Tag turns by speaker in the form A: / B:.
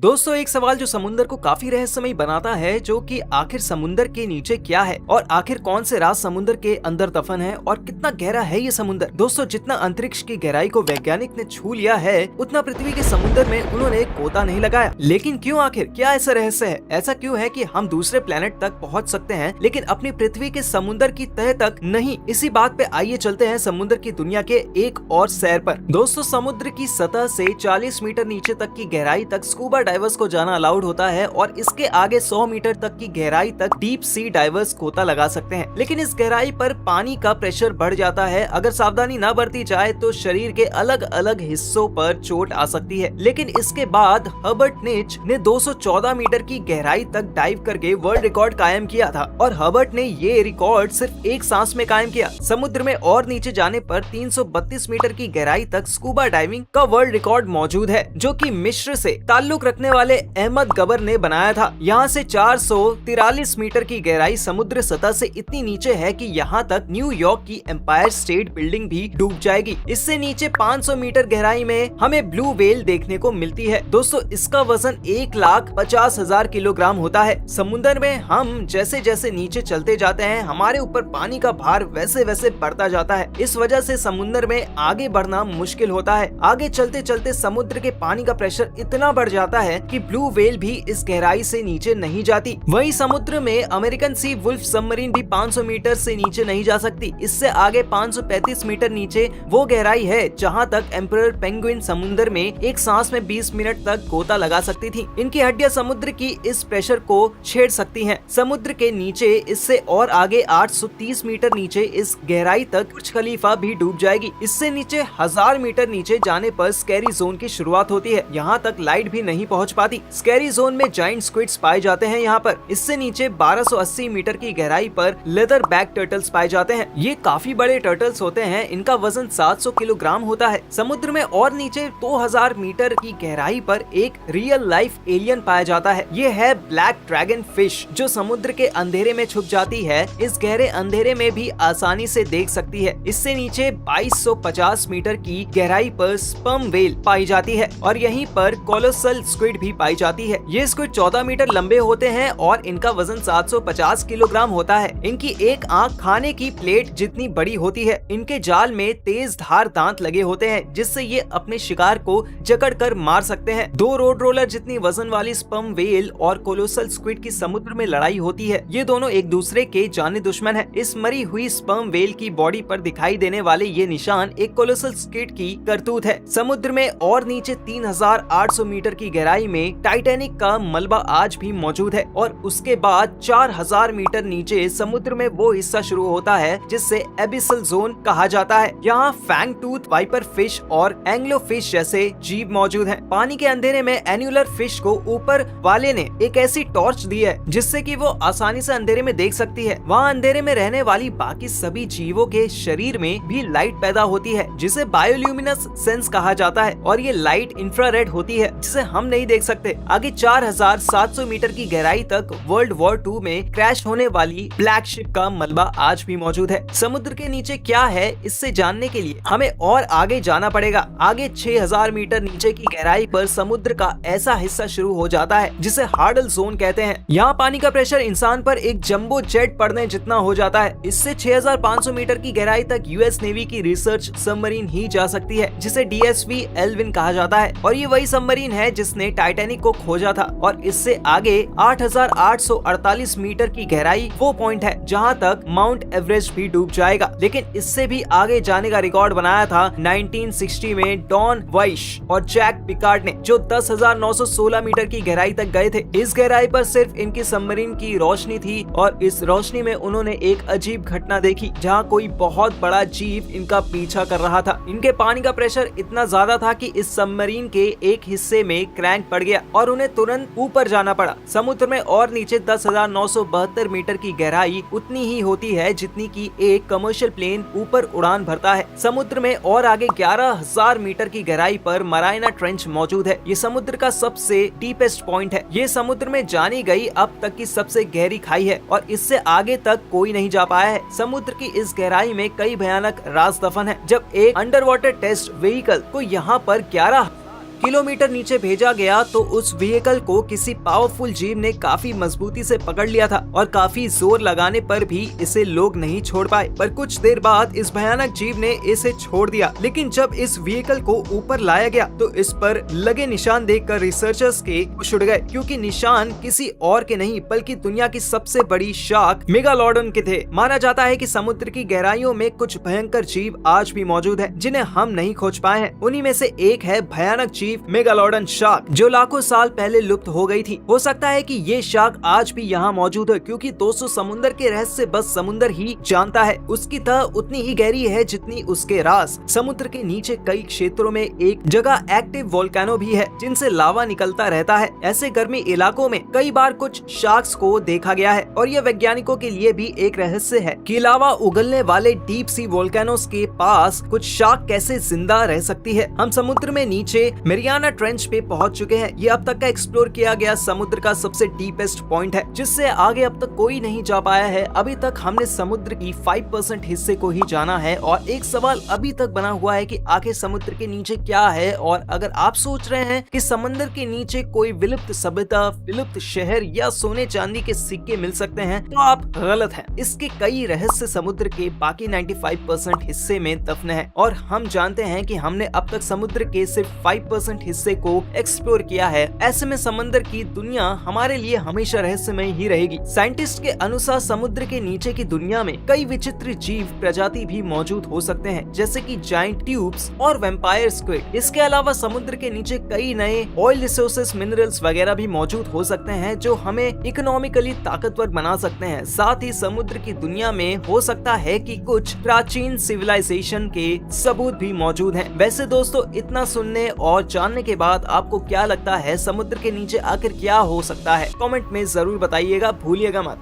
A: दोस्तों, एक सवाल जो समुद्र को काफी रहस्यमय बनाता है, जो कि आखिर समुद्र के नीचे क्या है और आखिर कौन से राज समुद्र के अंदर दफन है और कितना गहरा है ये समुद्र। दोस्तों, जितना अंतरिक्ष की गहराई को वैज्ञानिक ने छू लिया है, उतना पृथ्वी के समुद्र में उन्होंने गोता नहीं लगाया। लेकिन क्यों, आखिर क्या ऐसा रहस्य है? ऐसा क्यों है कि हम दूसरे प्लेनेट तक पहुँच सकते हैं लेकिन अपनी पृथ्वी के समुद्र की तह तक नहीं? इसी बात पे आइए चलते हैं समुद्र की दुनिया के एक और सैर पर। दोस्तों, समुद्र की सतह से 40 मीटर नीचे तक की गहराई तक स्कूबा डाइवर्स को जाना अलाउड होता है और इसके आगे 100 मीटर तक की गहराई तक डीप सी डाइवर्स गोता लगा सकते हैं। लेकिन इस गहराई पर पानी का प्रेशर बढ़ जाता है। अगर सावधानी न बरती जाए तो शरीर के अलग अलग हिस्सों पर चोट आ सकती है। लेकिन इसके बाद हर्बर्ट निच ने 214 मीटर की गहराई तक डाइव करके वर्ल्ड रिकॉर्ड कायम किया था और हर्बर्ट ने ये रिकॉर्ड सिर्फ एक सांस में कायम किया। समुद्र में और नीचे जाने पर 332 मीटर की गहराई तक स्कूबा डाइविंग का वर्ल्ड रिकॉर्ड मौजूद है, जो कि मिस्र से ताल्लुक रखने वाले अहमद गबर ने बनाया था। यहाँ से 443 मीटर की गहराई समुद्र सतह से इतनी नीचे है कि यहाँ तक न्यूयॉर्क की एम्पायर स्टेट बिल्डिंग भी डूब जाएगी। इससे नीचे 500 मीटर गहराई में हमें ब्लू व्हेल देखने को मिलती है। दोस्तों, इसका वजन 1,50,000 किलोग्राम होता है। समुद्र में हम जैसे जैसे नीचे चलते जाते हैं, हमारे ऊपर पानी का भार वैसे वैसे बढ़ता जाता है। इस वजह से समुद्र में आगे बढ़ना मुश्किल होता है। आगे चलते चलते समुद्र के पानी का प्रेशर इतना बढ़ जाता है कि ब्लू व्हेल भी इस गहराई से नीचे नहीं जाती। वहीं समुद्र में अमेरिकन सी वुल्फ सबमरीन भी 500 मीटर से नीचे नहीं जा सकती। इससे आगे 535 मीटर नीचे वो गहराई है जहां तक एम्परर पेंगुइन समुद्र में एक सांस में 20 मिनट तक गोता लगा सकती थी। इनकी हड्डियां समुद्र की इस प्रेशर को छेड़ सकती हैं। समुद्र के नीचे इससे और आगे 830 मीटर नीचे इस गहराई तक बुर्ज खलीफा भी डूब जाएगी। इससे नीचे 1000 मीटर नीचे जाने पर स्कैरी जोन की शुरुआत होती है। यहाँ तक लाइट भी नहीं पहुँच पाती। स्कैरी जोन में जाइंट स्क्विड्स पाए जाते हैं। यहाँ पर इससे नीचे 1280 मीटर की गहराई पर लेदर बैक टर्टल्स पाए जाते हैं। ये काफी बड़े टर्टल्स होते हैं। इनका वजन 700 किलोग्राम होता है। समुद्र में और नीचे 2000 मीटर की गहराई पर एक रियल लाइफ एलियन पाया जाता है। ये है ब्लैक ड्रैगन फिश, जो समुद्र के अंधेरे में छुप जाती है। इस गहरे अंधेरे में भी आसानी से देख सकती है। इससे नीचे 2250 मीटर की गहराई पर स्पर्म व्हेल पाई जाती है और यहीं पर कोलोसल स्क्विड भी पाई जाती है। ये स्क्विड 14 मीटर लंबे होते हैं और इनका वजन 750 किलोग्राम होता है। इनकी एक आंख खाने की प्लेट जितनी बड़ी होती है। इनके जाल में तेज धार दांत लगे होते हैं, जिससे ये अपने शिकार को जकड़ कर मार सकते हैं। 2 रोड रोलर जितनी वजन वाली स्पर्म व्हेल और कोलोसल स्क्विड की समुद्र में लड़ाई होती है। ये दोनों एक दूसरे के जाने दुश्मन है। इस मरी हुई स्पर्म व्हेल की बॉडी पर दिखाई देने वाले ये निशान एक कोलोसल स्क्विड की करतूत है। समुद्र में और नीचे 3800 मीटर की गहराई में टाइटैनिक का मलबा आज भी मौजूद है और उसके बाद 4000 मीटर नीचे समुद्र में वो हिस्सा शुरू होता है जिससे एबिसल जोन कहा जाता है। यहाँ फैंग टूथ वाइपर फिश और एंग्लो फिश जैसे जीव मौजूद हैं। पानी के अंधेरे में एन्युलर फिश को ऊपर वाले ने एक ऐसी टॉर्च दी है जिससे कि वो आसानी से अंधेरे में देख सकती है। वहाँ अंधेरे में रहने वाली बाकी सभी जीवों के शरीर में भी लाइट पैदा होती है, जिसे बायोल्यूमिनस सेंस कहा जाता है और ये लाइट इंफ्रारेड होती है, जिसे हम नहीं देख सकते। आगे 4700 मीटर की गहराई तक वर्ल्ड वॉर 2 में क्रैश होने वाली ब्लैक शिप का मलबा आज भी मौजूद है। समुद्र के नीचे क्या है, इससे जानने के लिए हमें और आगे जाना पड़ेगा। आगे 6000 मीटर नीचे की गहराई पर समुद्र का ऐसा हिस्सा शुरू हो जाता है जिसे हार्डल जोन कहते हैं। यहाँ पानी का प्रेशर इंसान पर एक जंबो जेट पड़ने जितना हो जाता है। इससे 6500 मीटर की गहराई तक यूएस नेवी की रिसर्च सबमरीन ही जा सकती है, जिसे DSV एल्विन कहा जाता है और ये वही सबमरीन है जिसने टाइटैनिक को खोजा था। और इससे आगे 8848 मीटर की गहराई वो पॉइंट है जहाँ तक माउंट एवरेस्ट भी डूब जाएगा। लेकिन इससे भी आगे जाने का रिकॉर्ड बनाया था 1960 में डॉन वाइश और जैक पिकार्ड ने, जो 10,916 मीटर की गहराई तक गए थे। इस गहराई पर सिर्फ इनकी सबमरीन की रोशनी थी और इस रोशनी में उन्होंने एक अजीब घटना देखी जहाँ कोई बहुत बड़ा जीव इनका पीछा कर रहा था। इनके पानी का प्रेशर इतना ज्यादा था कि इस सबमरीन के एक हिस्से में क्रैंक पड़ गया और उन्हें तुरंत ऊपर जाना पड़ा। समुद्र में और नीचे 10,972 मीटर की गहराई उतनी ही होती है जितनी की एक कमर्शियल प्लेन ऊपर उड़ान भरता है। समुद्र में और आगे 11,000 मीटर की गहराई पर मरायना ट्रेंच मौजूद है। ये समुद्र का सबसे डीपेस्ट पॉइंट है। ये समुद्र में जानी गई अब तक की सबसे गहरी खाई है और इससे आगे तक कोई नहीं जा पाया है। समुद्र की इस गहराई में कई भयानक राज दफन है। जब एक अंडर वाटर टेस्ट व्हीकल को यहाँ पर 11 किलोमीटर नीचे भेजा गया तो उस व्हीकल को किसी पावरफुल जीव ने काफी मजबूती से पकड़ लिया था और काफी जोर लगाने पर भी इसे लोग नहीं छोड़ पाए। पर कुछ देर बाद इस भयानक जीव ने इसे छोड़ दिया। लेकिन जब इस व्हीकल को ऊपर लाया गया तो इस पर लगे निशान देखकर रिसर्चर्स के होश उड़ गए, क्योंकि निशान किसी और के नहीं बल्कि दुनिया की सबसे बड़ी शार्क मेगालोडन के थे। माना जाता है कि समुद्र की गहराइयों में कुछ भयंकर जीव आज भी मौजूद है जिन्हें हम नहीं खोज पाए हैं। उन्हीं में से एक है भयानक जीव मेगालोडन शार्क, जो लाखों साल पहले लुप्त हो गई थी। हो सकता है कि ये शार्क आज भी यहाँ मौजूद है, क्योंकि दोस्तों समुद्र के रहस्य बस समुद्र ही जानता है। उसकी तह उतनी ही गहरी है जितनी उसके राज। समुद्र के नीचे कई क्षेत्रों में एक जगह एक्टिव वोल्केनो भी है जिनसे लावा निकलता रहता है। ऐसे गर्मी इलाकों में कई बार कुछ शार्क्स को देखा गया है और ये वैज्ञानिकों के लिए भी एक रहस्य है कि लावा उगलने वाले डीप सी वोल्केनोस के पास कुछ शार्क कैसे जिंदा रह सकती है। हम समुद्र में नीचे मैरियाना ट्रेंच पे पहुंच चुके हैं। ये अब तक का एक्सप्लोर किया गया समुद्र का सबसे डीपेस्ट पॉइंट है, जिससे आगे अब तक कोई नहीं जा पाया है। अभी तक हमने समुद्र की 5% हिस्से को ही जाना है और एक सवाल अभी तक बना हुआ है कि आखिर समुद्र के नीचे क्या है। और अगर आप सोच रहे हैं कि समुद्र के नीचे कोई विलुप्त सभ्यता, विलुप्त शहर या सोने चांदी के सिक्के मिल सकते हैं, तो आप गलत हैं। इसके कई रहस्य समुद्र के बाकी 95% हिस्से में दफन है और हम जानते हैं कि हमने अब तक समुद्र के सिर्फ 5% हिस्से को एक्सप्लोर किया है। ऐसे में समुद्र की दुनिया हमारे लिए हमेशा रहस्यमय ही रहेगी। साइंटिस्ट के अनुसार समुद्र के नीचे की दुनिया में कई विचित्र जीव प्रजाति भी मौजूद हो सकते हैं, जैसे कि जायंट ट्यूब्स और वैम्पायर स्क्विड। इसके अलावा समुद्र के नीचे कई नए ऑयल रिसोर्सेस, मिनरल्स वगैरह भी मौजूद हो सकते हैं जो हमें इकोनॉमिकली ताकतवर बना सकते हैं। साथ ही समुद्र की दुनिया में हो सकता है कि कुछ प्राचीन सिविलाइजेशन के सबूत भी मौजूद हैं। वैसे दोस्तों, इतना सुनने और जानने के बाद आपको क्या लगता है समुद्र के नीचे आखिर क्या हो सकता है? कमेंट में जरूर बताइएगा, भूलिएगा मत।